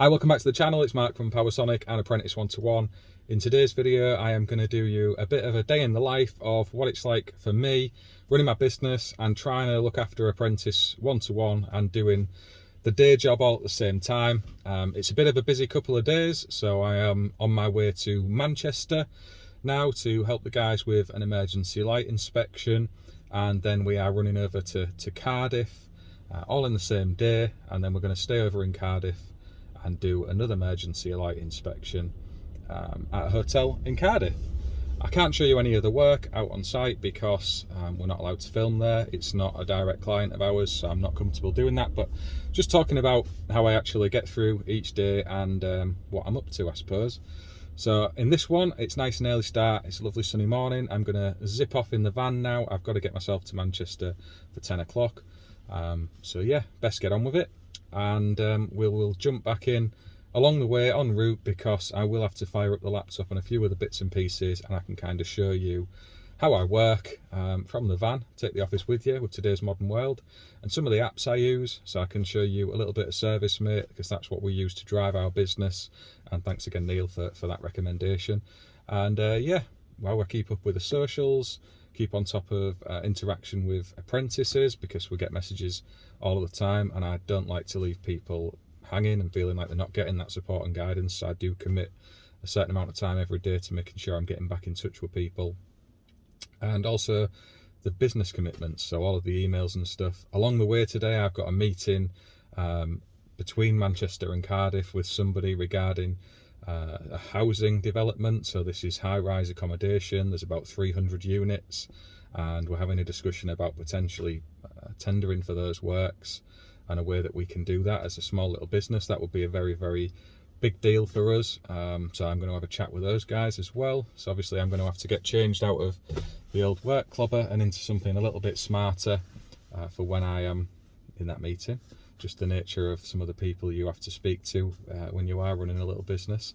Hi, welcome back to the channel. It's Mark from PowerSonic and Apprentice 1-to-1. In today's video, I am going to do you a bit of a day in the life of what it's like for me running my business and trying to look after Apprentice 1-to-1 and doing the day job all at the same time. It's a bit of a busy couple of days, so I am on my way to Manchester now to help the guys with an emergency light inspection, and then we are running over to Cardiff all in the same day, and then we're going to stay over in Cardiff and do another emergency light inspection at a hotel in Cardiff. I can't show you any of the work out on site because we're not allowed to film there. It's not a direct client of ours, so I'm not comfortable doing that, but just talking about how I actually get through each day and what I'm up to, I suppose. So in this one, it's nice and early start. It's a lovely sunny morning. I'm gonna zip off in the van now. I've got to get myself to Manchester for 10 o'clock. So yeah, best get on with it. And we'll jump back in along the way en route, because I will have to fire up the laptop and a few other bits and pieces, and I can kind of show you how I work from the van, take the office with you with today's modern world, and some of the apps I use, so I can show you a little bit of ServiceMate, because that's what we use to drive our business. And thanks again, Neil, for that recommendation. And yeah, while I keep up with the socials, keep on top of interaction with apprentices, because we get messages all of the time, and I don't like to leave people hanging and feeling like they're not getting that support and guidance. So I do commit a certain amount of time every day to making sure I'm getting back in touch with people. And also the business commitments, so all of the emails and stuff. Along the way today, I've got a meeting between Manchester and Cardiff with somebody regarding a housing development. So this is high-rise accommodation. There's about 300 units, and we're having a discussion about potentially tendering for those works, and a way that we can do that as a small little business. That would be a very, very big deal for us. So I'm going to have a chat with those guys as well. So obviously I'm going to have to get changed out of the old work clobber and into something a little bit smarter for when I am in that meeting. Just the nature of some of the people you have to speak to when you are running a little business.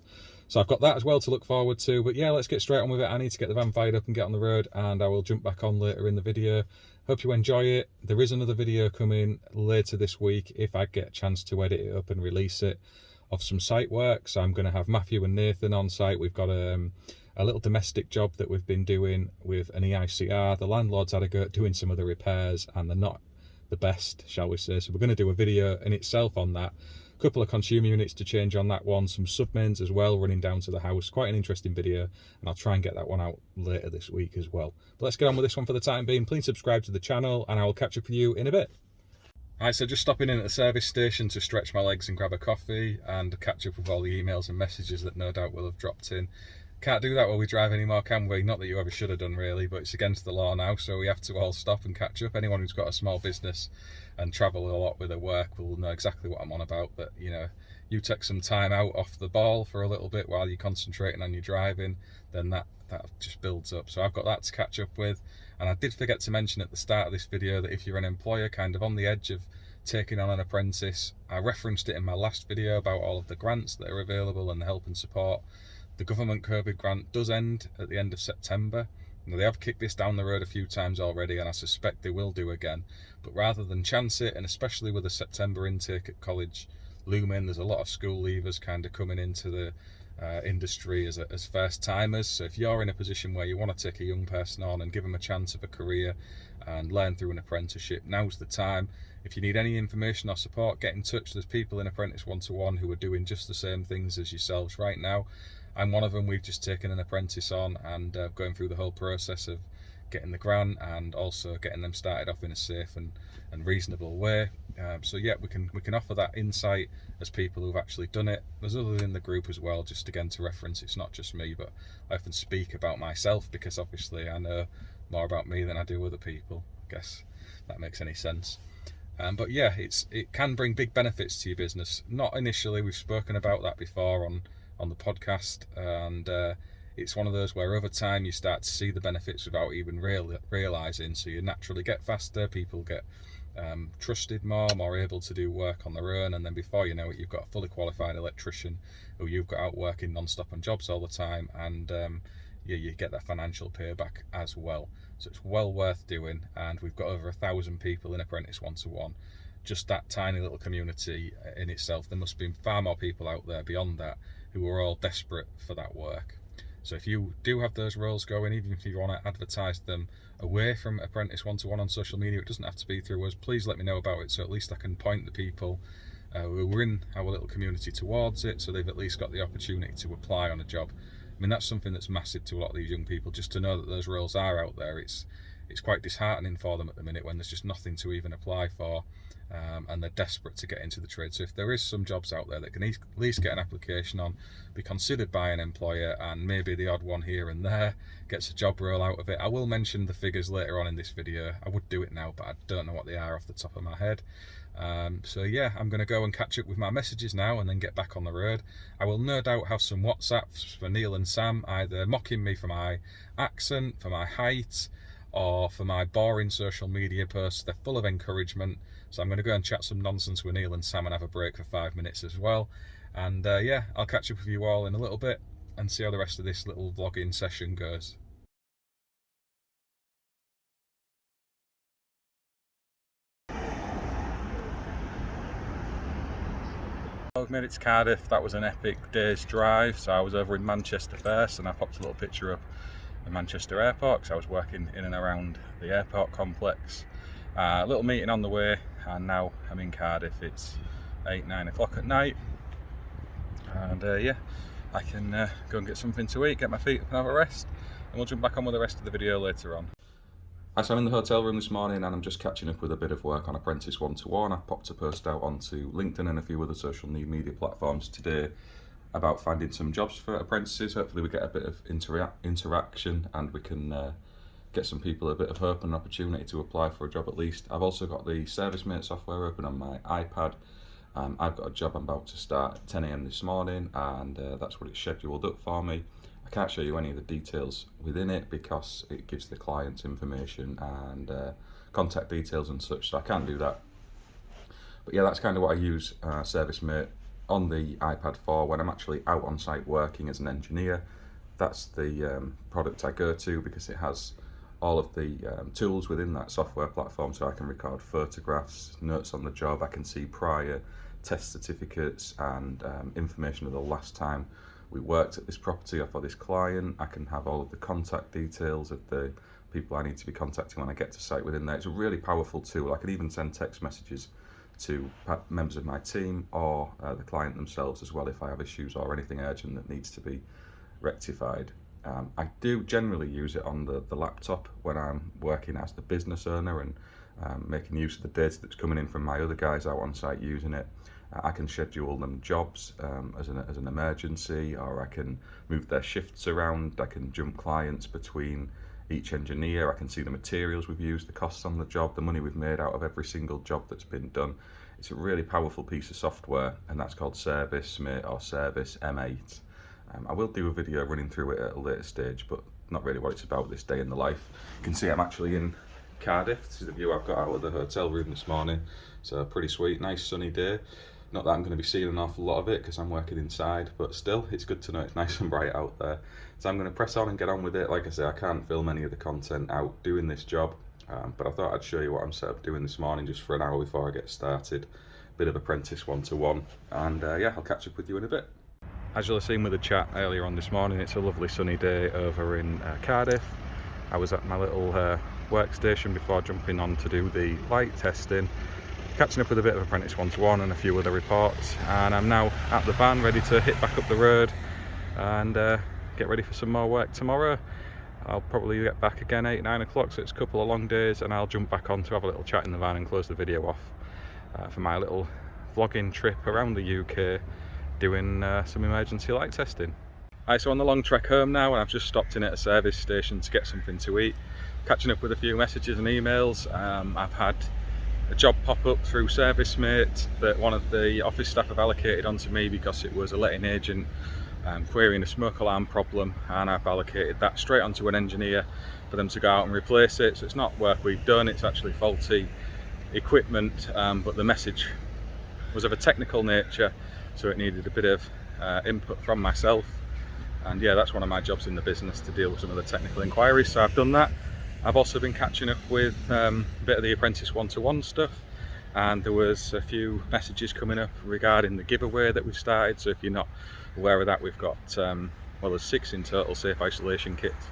So I've got that as well to look forward to. But yeah, let's get straight on with it. I need to get the van fired up and get on the road, and I will jump back on later in the video. Hope you enjoy it. There is another video coming later this week, if I get a chance to edit it up and release it, of some site work. So I'm going to have Matthew and Nathan on site. We've got a little domestic job that we've been doing with an EICR. The landlord's had a go at doing some of the repairs, and they're not the best, shall we say. So we're going to do a video in itself on that. A couple of consumer units to change on that one, some submains as well running down to the house. Quite an interesting video, and I'll try and get that one out later this week as well. But let's get on with this one for the time being. Please subscribe to the channel, and I will catch up with you in a bit. Alright, so just stopping in at the service station to stretch my legs and grab a coffee and catch up with all the emails and messages that no doubt will have dropped in. Can't do that while we drive anymore, can we? Not that you ever should have done, really, but it's against the law now, so we have to all stop and catch up. Anyone who's got a small business and travel a lot with their work will know exactly what I'm on about. That, you know, you take some time out off the ball for a little bit while you're concentrating on your driving, then that just builds up. So I've got that to catch up with. And I did forget to mention at the start of this video that if you're an employer kind of on the edge of taking on an apprentice, I referenced it in my last video about all of the grants that are available and the help and support. The government COVID grant does end at the end of September. Now, they have kicked this down the road a few times already, and I suspect they will do again. But rather than chance it, and especially with the September intake at college looming, there's a lot of school leavers kind of coming into the industry as first timers. So if you're in a position where you want to take a young person on and give them a chance of a career and learn through an apprenticeship, now's the time. If you need any information or support, get in touch. There's people in Apprentice 1-to-1 who are doing just the same things as yourselves right now. I'm one of them. We've just taken an apprentice on and going through the whole process of getting the grant and also getting them started off in a safe and reasonable way. So yeah, we can offer that insight as people who've actually done it. There's others in the group as well, just again to reference, it's not just me, but I often speak about myself because obviously I know more about me than I do other people. I guess that makes any sense. But yeah, it can bring big benefits to your business. Not initially, we've spoken about that before on the podcast, and it's one of those where over time you start to see the benefits without even realizing. So you naturally get faster, people get trusted more able to do work on their own, and then before you know it, you've got a fully qualified electrician who you've got out working non-stop on jobs all the time, and yeah, you get that financial payback as well. So it's well worth doing, and we've got over 1,000 people in Apprentice 1-to-1. just that tiny little community in itself. There must be far more people out there beyond that who are all desperate for that work. So if you do have those roles going, even if you want to advertise them away from Apprentice 1-to-1 on social media, it doesn't have to be through us, please let me know about it, so at least I can point the people who are in our little community towards it, so they've at least got the opportunity to apply on a job. I mean, that's something that's massive to a lot of these young people, just to know that those roles are out there. It's quite disheartening for them at the minute when there's just nothing to even apply for, and they're desperate to get into the trade. So if there is some jobs out there that can at least get an application on, be considered by an employer, and maybe the odd one here and there gets a job role out of it. I will mention the figures later on in this video. I would do it now, but I don't know what they are off the top of my head. So yeah, I'm going to go and catch up with my messages now and then get back on the road. I will no doubt have some WhatsApps for Neil and Sam, either mocking me for my accent, for my height, or for my boring social media posts. They're full of encouragement, so I'm going to go and chat some nonsense with Neil and Sam and have a break for 5 minutes as well. And yeah, I'll catch up with you all in a little bit and see how the rest of this little vlogging session goes. I've made it to Cardiff. That was an epic day's drive. So I was over in Manchester first, and I popped a little picture up at Manchester Airport because I was working in and around the airport complex. A little meeting on the way, and now I'm in Cardiff. It's 8-9 o'clock at night, and yeah, I can go and get something to eat, get my feet up and have a rest, and we'll jump back on with the rest of the video later on. So I'm in the hotel room this morning, and I'm just catching up with a bit of work on Apprentice 1-to-1. I popped a post out onto LinkedIn and a few other social media platforms today about finding some jobs for apprentices. Hopefully we get a bit of interaction, and we can get some people a bit of hope and opportunity to apply for a job at least. I've also got the ServiceMate software open on my iPad. I've got a job I'm about to start at 10 AM this morning, and that's what it's scheduled up for me. I can't show you any of the details within it because it gives the clients information and contact details and such, so I can't do that. But yeah, that's kind of what I use ServiceMate on the iPad for when I'm actually out on site working as an engineer. That's the product I go to because it has all of the tools within that software platform, so I can record photographs, notes on the job, I can see prior test certificates and information of the last time we worked at this property or for this client. I can have all of the contact details of the people I need to be contacting when I get to site within there. It's a really powerful tool. I can even send text messages to members of my team or the client themselves as well if I have issues or anything urgent that needs to be rectified. I do generally use it on the laptop when I'm working as the business owner and making use of the data that's coming in from my other guys out on site using it. I can schedule them jobs as an emergency, or I can move their shifts around. I can jump clients between each engineer. I can see the materials we've used, the costs on the job, the money we've made out of every single job that's been done. It's a really powerful piece of software, and that's called ServiceMate or Service M8. I will do a video running through it at a later stage, but not really what it's about this day in the life. You can see I'm actually in Cardiff. This is the view I've got out of the hotel room this morning. So pretty sweet, nice sunny day. Not that I'm going to be seeing an awful lot of it because I'm working inside, but still, it's good to know it's nice and bright out there. So I'm going to press on and get on with it. Like I say, I can't film any of the content out doing this job, but I thought I'd show you what I'm set up doing this morning just for an hour before I get started. Bit of Apprentice 1-to-1, and yeah, I'll catch up with you in a bit. As you'll have seen with the chat earlier on this morning, it's a lovely sunny day over in Cardiff. I was at my little workstation before jumping on to do the light testing, catching up with a bit of Apprentice 1-to-1 and a few other reports, and I'm now at the van ready to hit back up the road and get ready for some more work tomorrow. I'll probably get back again 8-9 o'clock, so it's a couple of long days, and I'll jump back on to have a little chat in the van and close the video off for my little vlogging trip around the UK doing some emergency light testing. Right, so on the long trek home now, and I've just stopped in at a service station to get something to eat, catching up with a few messages and emails. I've had a job pop up through ServiceMate that one of the office staff have allocated onto me because it was a letting agent querying a smoke alarm problem, and I've allocated that straight onto an engineer for them to go out and replace it. So it's not work we've done, it's actually faulty equipment, but the message was of a technical nature, so it needed a bit of input from myself. And yeah, that's one of my jobs in the business, to deal with some of the technical inquiries, so I've done that. I've also been catching up with a bit of the Apprentice 1-to-1 stuff. and there was a few messages coming up regarding the giveaway that we started. So if you're not aware of that, we've got well, there's 6 in total safe isolation kits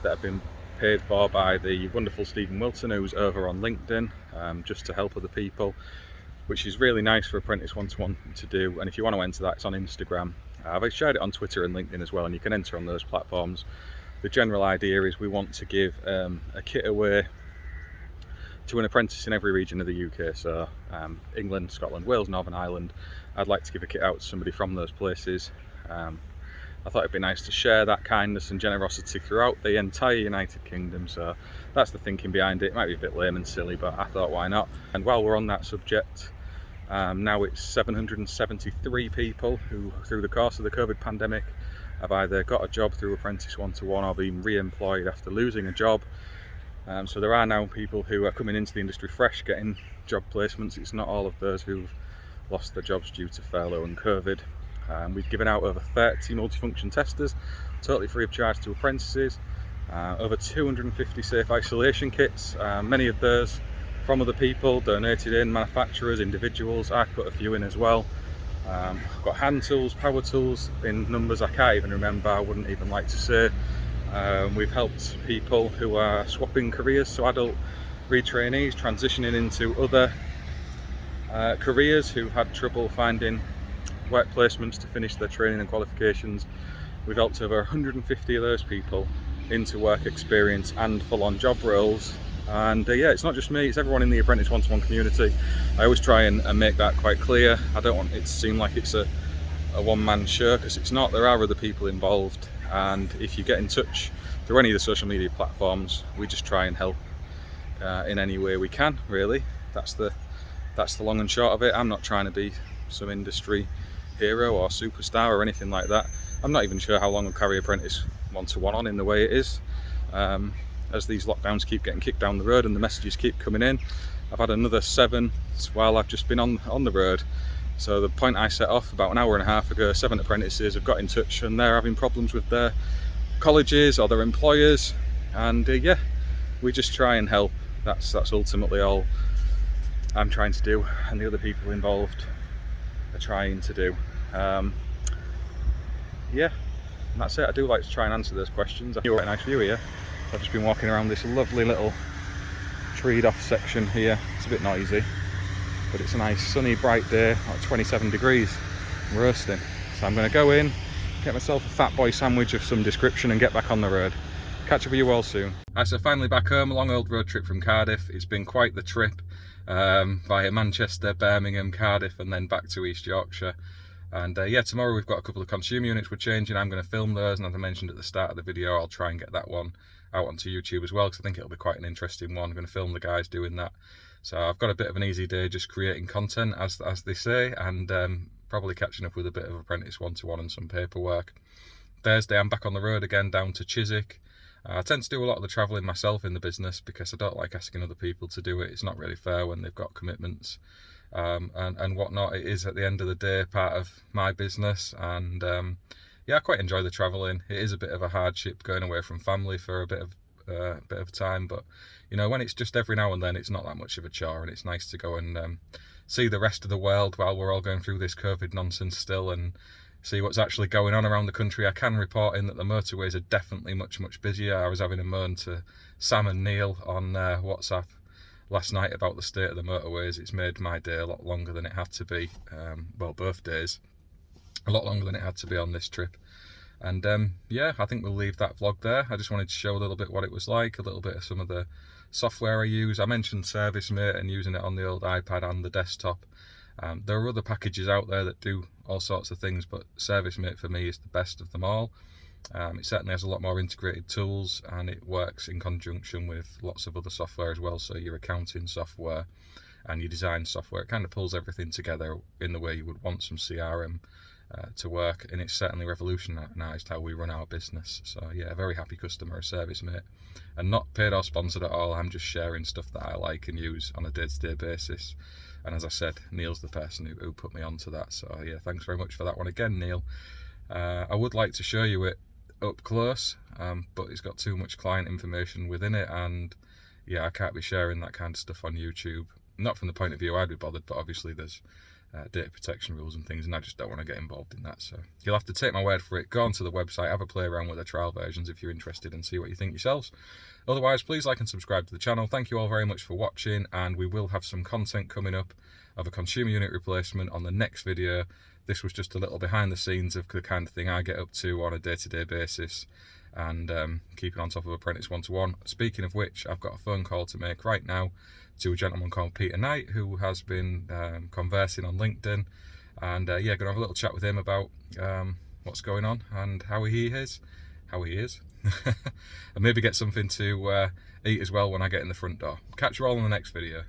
that have been paid for by the wonderful Stephen Wilton, who's over on LinkedIn, just to help other people, which is really nice for Apprentice 1-to-1 to do. And if you want to enter that, it's on Instagram. I've shared it on Twitter and LinkedIn as well, and you can enter on those platforms. The general idea is we want to give a kit away to an apprentice in every region of the UK, so England, Scotland, Wales, Northern Ireland. I'd like to give a kit out to somebody from those places. I thought it'd be nice to share that kindness and generosity throughout the entire United Kingdom, so that's the thinking behind it. It might be a bit lame and silly, but I thought, why not? And while we're on that subject, now it's 773 people who, through the course of the COVID pandemic, have either got a job through Apprentice 1-to-1 or been re-employed after losing a job. So there are now people who are coming into the industry fresh, getting job placements. It's not all of those who've lost their jobs due to furlough and COVID. We've given out over 30 multifunction testers, totally free of charge to apprentices, over 250 safe isolation kits, many of those from other people, donated in, manufacturers, individuals. I put a few in as well. I've got hand tools, power tools in numbers I can't even remember, I wouldn't even like to say. We've helped people who are swapping careers, so adult retrainees transitioning into other careers who've had trouble finding work placements to finish their training and qualifications. We've helped over 150 of those people into work experience and full-on job roles. And yeah, it's not just me, it's everyone in the Apprentice 1-to-1 community. I always try and make that quite clear. I don't want it to seem like it's a one-man show, because it's not. There are other people involved, and if you get in touch through any of the social media platforms, we just try and help in any way we can, really. That's the long and short of it. I'm not trying to be some industry hero or superstar or anything like that. I'm not even sure how long I'll carry Apprentice 1-to-1 on in the way it is. As these lockdowns keep getting kicked down the road and the messages keep coming in, I've had another 7 while I've just been on the road. So the point I set off about an hour and a half ago, 7 apprentices have got in touch and they're having problems with their colleges or their employers, and yeah, we just try and help. That's ultimately all I'm trying to do, and the other people involved are trying to do. Yeah, and that's it. I do like to try and answer those questions. I've got a nice view here. I've just been walking around this lovely little treed off section here. It's a bit noisy, but it's a nice sunny bright day, like 27 degrees, roasting. So I'm going to go in, get myself a fat boy sandwich of some description and get back on the road. Catch up with you all soon. Right, so finally back home, a long old road trip from Cardiff. It's been quite the trip, via Manchester, Birmingham, Cardiff, and then back to East Yorkshire. And yeah, tomorrow we've got a couple of consumer units we're changing. I'm going to film those, and as I mentioned at the start of the video, I'll try and get that one out onto YouTube as well, because I think it'll be quite an interesting one. I'm going to film the guys doing that. So I've got a bit of an easy day just creating content, as they say, and probably catching up with a bit of Apprentice 1-to-1 and some paperwork. Thursday I'm back on the road again, down to Chiswick. I tend to do a lot of the travelling myself in the business because I don't like asking other people to do it. It's not really fair when they've got commitments and whatnot. It is, at the end of the day, part of my business, and yeah, I quite enjoy the travelling. It is a bit of a hardship going away from family for a bit of time, but you know, when it's just every now and then, it's not that much of a chore, and it's nice to go and see the rest of the world while we're all going through this COVID nonsense still, and see what's actually going on around the country. I can report in that the motorways are definitely much busier. I was having a moan to Sam and Neil on WhatsApp last night about the state of the motorways. It's made my day a lot longer than it had to be, well, both days, a lot longer than it had to be on this trip. And yeah, I think we'll leave that vlog there. I just wanted to show a little bit what it was like, a little bit of some of the software I use. I mentioned ServiceMate and using it on the old iPad and the desktop. There are other packages out there that do all sorts of things, but ServiceMate for me is the best of them all. It certainly has a lot more integrated tools, and it works in conjunction with lots of other software as well. So your accounting software and your design software, it kind of pulls everything together in the way you would want some CRM to work, and it's certainly revolutionised how we run our business. So yeah, a very happy customer of ServiceMate, and not paid or sponsored at all. I'm just sharing stuff that I like and use on a day-to-day basis. And as I said, Neil's the person who put me onto that. So yeah, thanks very much for that one again, Neil. I would like to show you it up close, but it's got too much client information within it, and yeah, I can't be sharing that kind of stuff on YouTube. Not from the point of view I'd be bothered, but obviously there's data protection rules and things, and I just don't want to get involved in that. So you'll have to take my word for it. Go onto the website, have a play around with the trial versions if you're interested, and see what you think yourselves. Otherwise, please like and subscribe to the channel. Thank you all very much for watching, and we will have some content coming up of a consumer unit replacement on the next video. This was just a little behind the scenes of the kind of thing I get up to on a day-to-day basis, and keeping on top of Apprentice 1-to-1. Speaking of which, I've got a phone call to make right now to a gentleman called Peter Knight, who has been conversing on LinkedIn, and yeah, gonna have a little chat with him about what's going on and how he is, and maybe get something to eat as well when I get in the front door. Catch you all in the next video.